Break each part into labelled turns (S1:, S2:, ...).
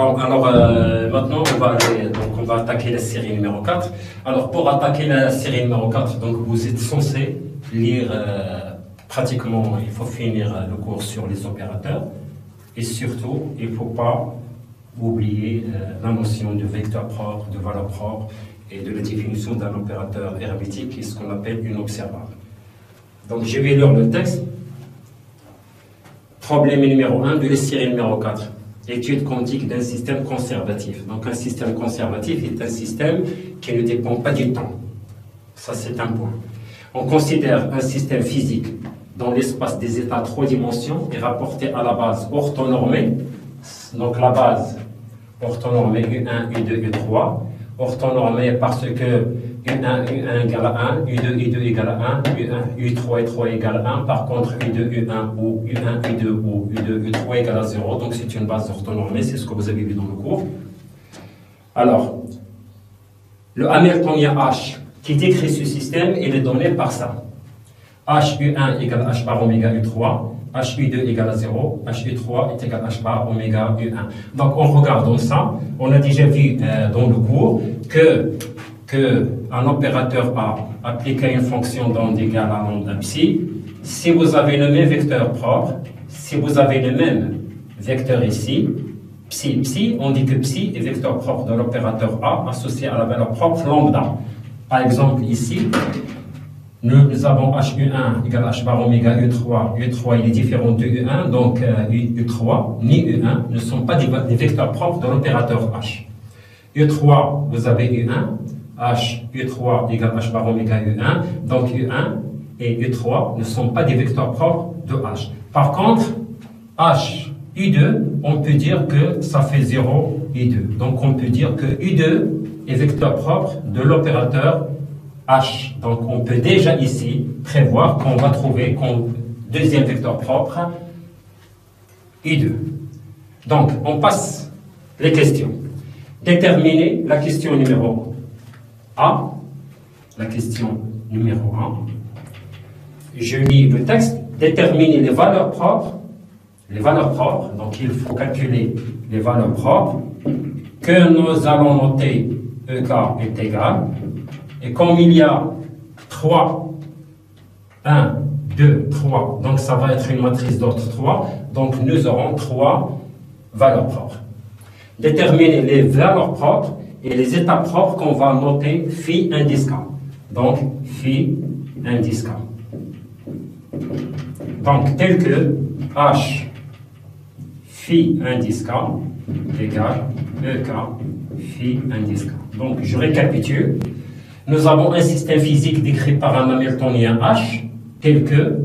S1: Bon, alors maintenant on va attaquer la série numéro 4. Alors pour attaquer la série numéro 4, donc vous êtes censé lire pratiquement, il faut finir le cours sur les opérateurs et surtout il ne faut pas oublier la notion de vecteur propre, de valeur propre et de la définition d'un opérateur hermétique qui est ce qu'on appelle une observable. Donc je vais lire le texte. Problème numéro 1 de la série numéro 4. Étude quantique d'un système conservatif. Donc un système conservatif est un système qui ne dépend pas du temps. Ça c'est un point. On considère un système physique dans l'espace des états 3 dimensions et rapporté à la base orthonormée. Donc la base orthonormée U1, U2, U3. Orthonormée parce que U1, U1 égale à 1, U2, U2 égale à 1, U1, U3, U3 égale à 1. Par contre, U2, U1 ou U1, U2 ou U2, U3 égale à 0. Donc, c'est une base orthonormée. C'est ce que vous avez vu dans le cours. Alors, le Hamiltonien H qui décrit ce système, il est donné par ça. H U1 égale H bar oméga U3. H U2 égale à 0, H U3 est égal à H bar oméga U1. Donc en regardant ça, on a déjà vu dans le cours que un opérateur A appliqué à une fonction d'onde égale à lambda psi, si vous avez le même vecteur propre, si vous avez le même vecteur ici, psi, on dit que psi est vecteur propre de l'opérateur A associé à la valeur propre lambda. Par exemple ici, nous avons HU1 égale H bar oméga U3. U3 il est différent de U1, donc U3 ni U1 ne sont pas des vecteurs propres de l'opérateur H. U3, vous avez U1, H, U3 égale H bar oméga U1, donc U1 et U3 ne sont pas des vecteurs propres de H. Par contre, H, U2, on peut dire que ça fait 0, U2. Donc on peut dire que U2 est vecteur propre de l'opérateur H. Donc on peut déjà ici prévoir qu'on va trouver comme deuxième vecteur propre U2. Donc on passe les questions. Déterminer la question numéro A. La question numéro 1. Je lis le texte. Déterminer les valeurs propres. Les valeurs propres, donc il faut calculer les valeurs propres que nous allons noter EK est égal. Et comme il y a 3, 1, 2, 3, donc ça va être une matrice d'ordre 3, donc nous aurons 3 valeurs propres. Déterminer les valeurs propres et les états propres qu'on va noter phi indice K. Donc phi indice K. Donc tel que H phi indice K égale EK phi indice K. Donc je récapitule. Nous avons un système physique décrit par un Hamiltonien H, tel que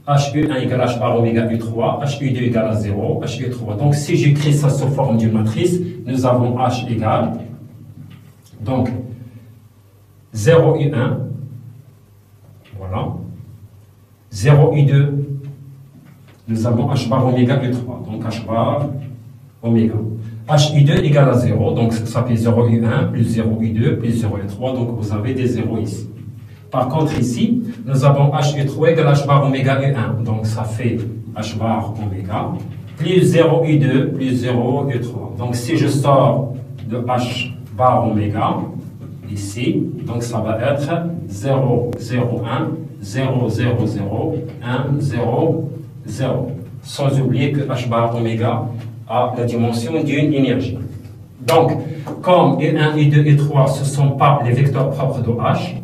S1: HU1 égale H bar oméga U3, HU2 égale à 0, HU3. Donc si j'écris ça sous forme d'une matrice, nous avons H égale, donc 0U1, voilà, 0U2, nous avons H bar oméga U3, donc H bar oméga. HU2 égale à 0, donc ça fait 0U1 plus 0U2 plus 0U3, donc vous avez des 0 ici. Par contre ici, nous avons HU3 égale H bar oméga U1, donc ça fait H bar oméga plus 0U2 plus 0U3. Donc si je sors de H bar oméga, ici, donc ça va être 0, 0, 1, 0, 0, 0, 1, 0, 0. Sans oublier que H bar oméga à la dimension d'une énergie. Donc, comme U1, U2 et U3, ce ne sont pas les vecteurs propres de H,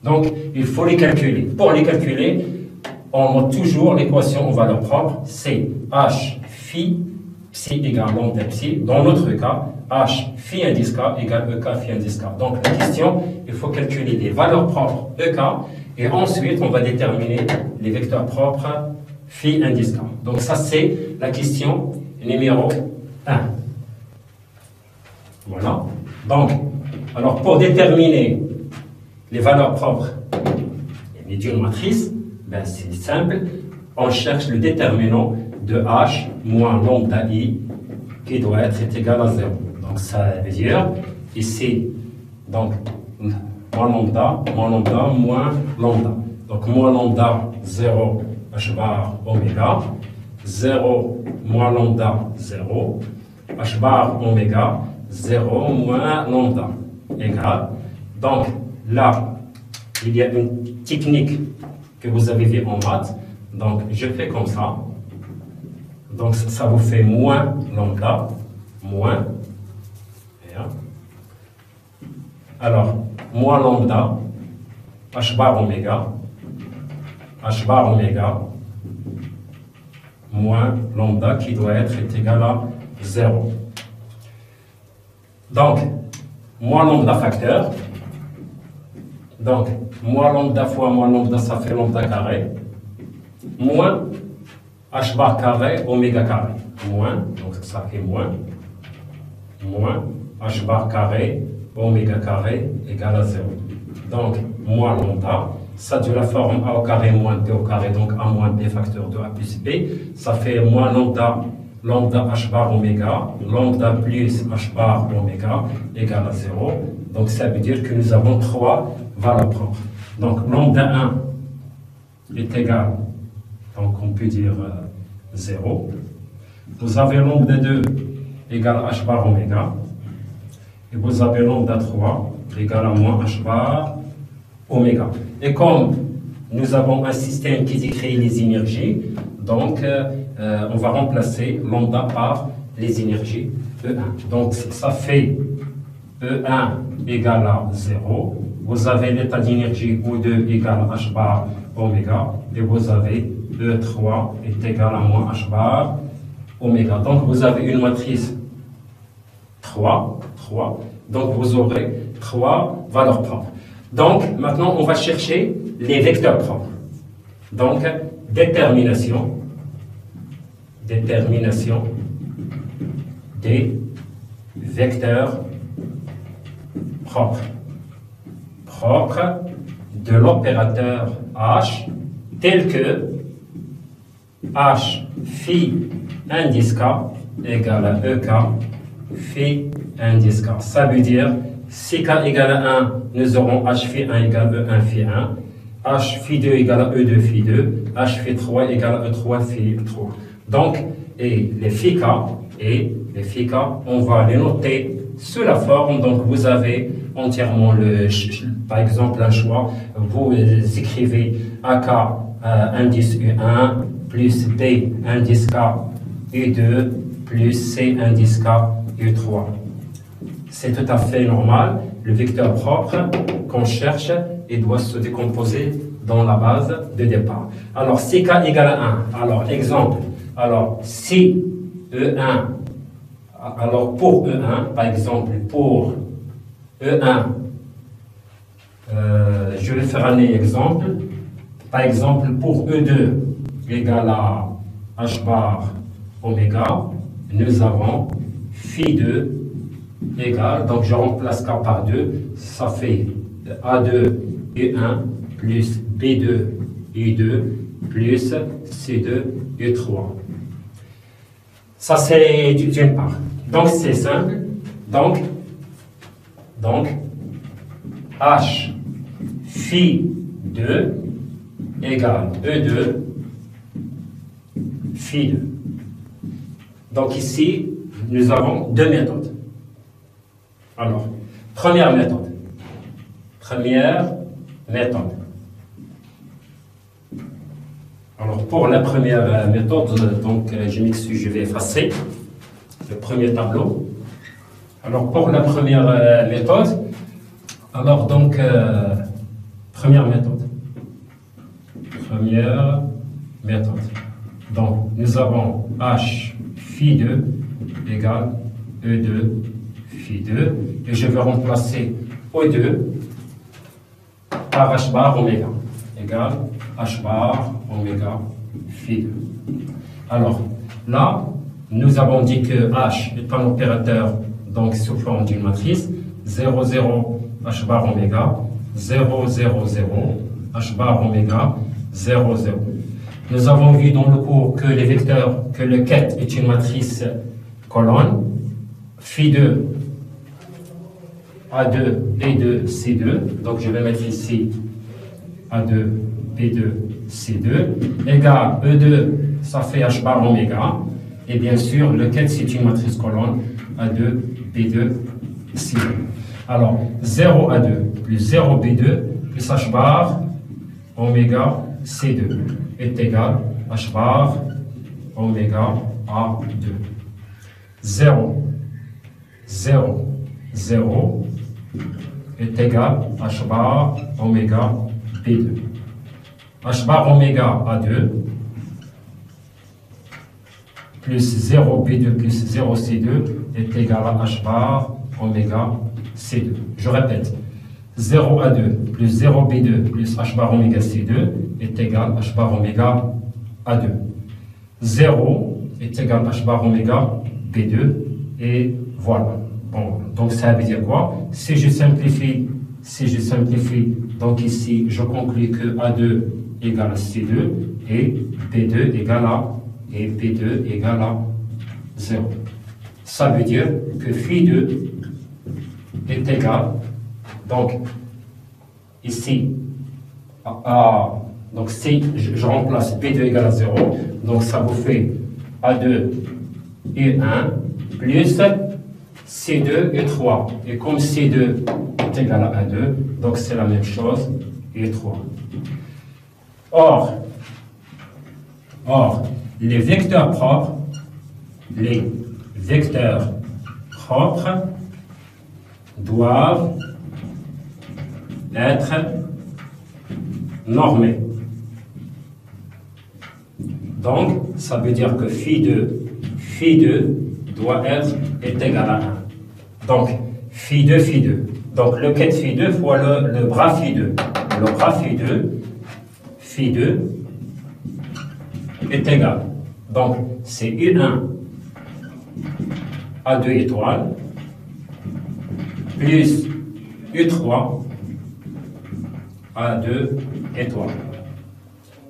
S1: donc il faut les calculer. Pour les calculer, on note toujours l'équation aux valeurs propres, c'est H phi psi égale lambda psi. Dans notre cas, H phi indice K égale EK phi indice K. Donc la question, il faut calculer les valeurs propres EK et ensuite on va déterminer les vecteurs propres phi indice K. Donc ça c'est la question numéro 1. Voilà. Donc, alors pour déterminer les valeurs propres d'une matrice, ben c'est simple. On cherche le déterminant de H moins lambda I qui doit être égal à 0. Donc ça veut dire ici, donc moins lambda, moins lambda. Donc moins lambda 0 H bar oméga. 0 moins lambda 0, H bar oméga 0 moins lambda égale. Donc là, il y a une technique que vous avez vue en maths. Donc je fais comme ça. Donc ça vous fait moins lambda, moins. Alors, moins lambda, H bar oméga, moins lambda qui doit être égal à 0. Donc, moins lambda facteur. Donc, moins lambda fois moins lambda, ça fait lambda carré. Moins H bar carré, oméga carré. Moins, donc ça fait moins H bar carré, oméga carré égale à 0. Donc, moins lambda, ça de la forme A au carré moins B au carré, donc A moins B facteur de A plus B, ça fait moins lambda H bar oméga, lambda plus H bar oméga égale à 0. Donc, ça veut dire que nous avons 3 valeurs propres. Donc, lambda 1 est égal, donc on peut dire 0. Vous avez lambda 2 égale H bar oméga. Et vous avez lambda 3 égale à moins H bar oméga. Et comme nous avons un système qui décrit les énergies, donc on va remplacer lambda par les énergies E1. Donc ça fait E1 égale à 0. Vous avez l'état d'énergie O2 égale à H bar oméga. Et vous avez E3 est égal à moins H bar oméga. Donc vous avez une matrice 3. Donc vous aurez 3 valeurs propres. Donc maintenant on va chercher les vecteurs propres. Donc détermination des vecteurs propres de l'opérateur H tel que H phi indice K égale à EK phi indice K. Ça veut dire si K égale à 1, nous aurons H phi 1 égale E1 phi 1, H phi 2 égale à E2 phi 2, H phi 3 égale à E3 phi 3. Donc, et les phi K, on va les noter sous la forme. Donc, vous avez entièrement par exemple un choix. Vous écrivez AK indice U1 plus B indice K U2 plus C indice K U3. C'est tout à fait normal. Le vecteur propre qu'on cherche, il doit se décomposer dans la base de départ. Alors, si K égale à 1, alors exemple, alors si E1, alors pour E1, par exemple, pour E1, je vais faire un exemple. Par exemple, pour E2 égale à H bar oméga, nous avons phi 2 égale, donc je remplace K par 2, ça fait A2 U1 plus B2 U2 plus C2 U3. Ça c'est d'une part. Donc c'est simple. Donc H phi 2 égale E2 phi 2. Donc ici, nous avons deux méthodes. Alors, première méthode. Alors, pour la première méthode, donc je m'excuse, je vais effacer le premier tableau. Alors, pour la première méthode, alors donc, première méthode. Donc, nous avons H phi 2 égale E2 phi 2. Et je vais remplacer O2 par H bar oméga égale H bar oméga phi 2. Alors, là, nous avons dit que H est un opérateur donc sous forme d'une matrice 0, 0, H bar oméga 0, 0, 0, H bar oméga 0, 0. Nous avons vu dans le cours que les vecteurs, que le ket est une matrice colonne, phi 2, A2, B2, C2. Donc je vais mettre ici A2, B2, C2, égale E2, ça fait H bar oméga. Et bien sûr, le ket c'est une matrice colonne, A2, B2, C2. Alors, 0 A2 plus 0 B2 plus H bar oméga C2 est égal à H bar oméga A2. 0, 0, 0 est égal à H bar oméga B2. H bar oméga A2 plus 0 B2 plus 0 C2 est égal à H bar oméga C2. Je répète, 0 A2 plus 0 B2 plus H bar oméga C2 est égal à H bar oméga A2. 0 est égal à H bar oméga B2 et voilà. Bon, donc ça veut dire quoi? Si je simplifie, donc ici je conclus que A2 égale à C2 et B2 égale à 0. Ça veut dire que phi2 est égal, donc ici, donc si je remplace B2 égale à 0, donc ça vous fait A2 et 1 plus C2 et 3. Et comme C2 est égal à A2, donc c'est la même chose, et 3. Or, les vecteurs propres doivent être normés. Donc, ça veut dire que phi2 doit être égal à 1. Donc, phi2. Donc, le quai de phi2 fois le bras phi2. Le bras phi2 est égal. Donc, c'est U1 A2 étoile plus U3 A2 étoile.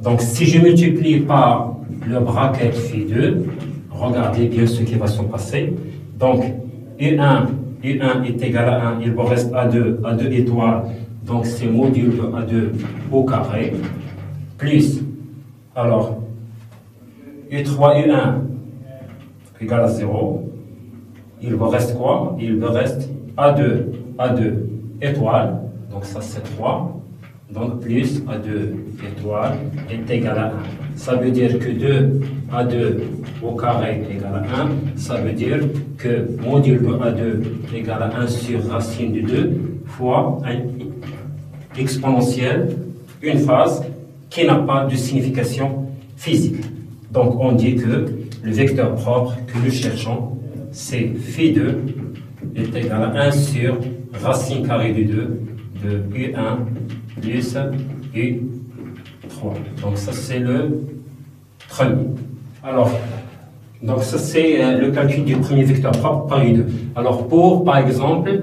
S1: Donc, si je multiplie par le bracket phi2, regardez bien ce qui va se passer. Donc, U1 est égal à 1, il vous reste A2 étoile, donc c'est module de A2 au carré, plus, alors, U3, U1 égale à 0, il vous reste quoi? Il vous reste A2 étoile, donc ça c'est 3, donc plus A2 étoile est égal à 1. Ça veut dire que 2 A2 au carré égale à 1, ça veut dire que module de A2 égale à 1 sur racine de 2 fois un exponentiel, une phase qui n'a pas de signification physique. Donc on dit que le vecteur propre que nous cherchons, c'est phi2 est égal à 1 sur racine carrée de 2 de U1 plus U3. Donc ça c'est le premier. Alors, donc ça c'est le calcul du premier vecteur propre par U2. Alors par exemple,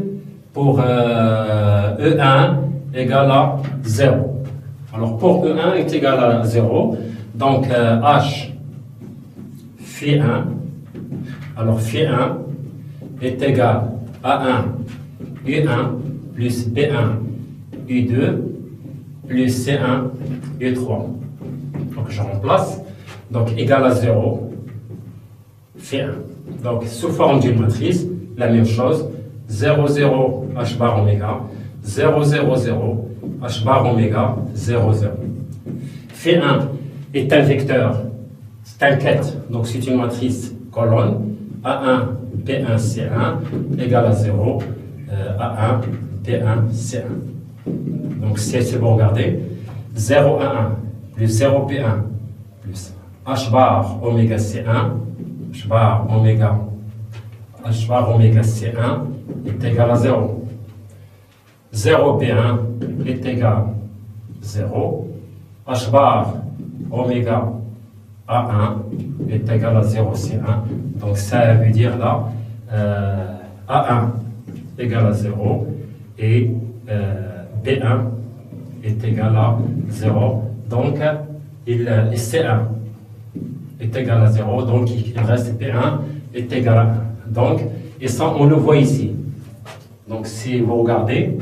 S1: pour E1 égale à 0. Alors pour E1 est égal à 0, donc H phi1, alors phi1 est égal à 1 U1 plus B1 U2 plus C1 U3. Donc je remplace, donc égal à 0 phi1. Donc sous forme d'une matrice, la même chose, 0 0 H bar oméga, 0 0 0 H bar oméga 0 0. Phi1 est un vecteur, c'est un quête, donc c'est une matrice colonne, A1 P1 C1 égale à 0 A1 P1 C1. Donc si vous regardez, 0 A1 plus 0 P1 plus H bar oméga C1, H bar oméga C1 est égal à 0. 0 B1 est égal à 0. H bar oméga A1 est égal à 0 C1. Donc ça veut dire là A1 égale à 0 et B1 est égal à 0. Donc C1 est égal à 0. Donc il reste B1 est égal à 1. Donc, et ça on le voit ici. Donc si vous regardez,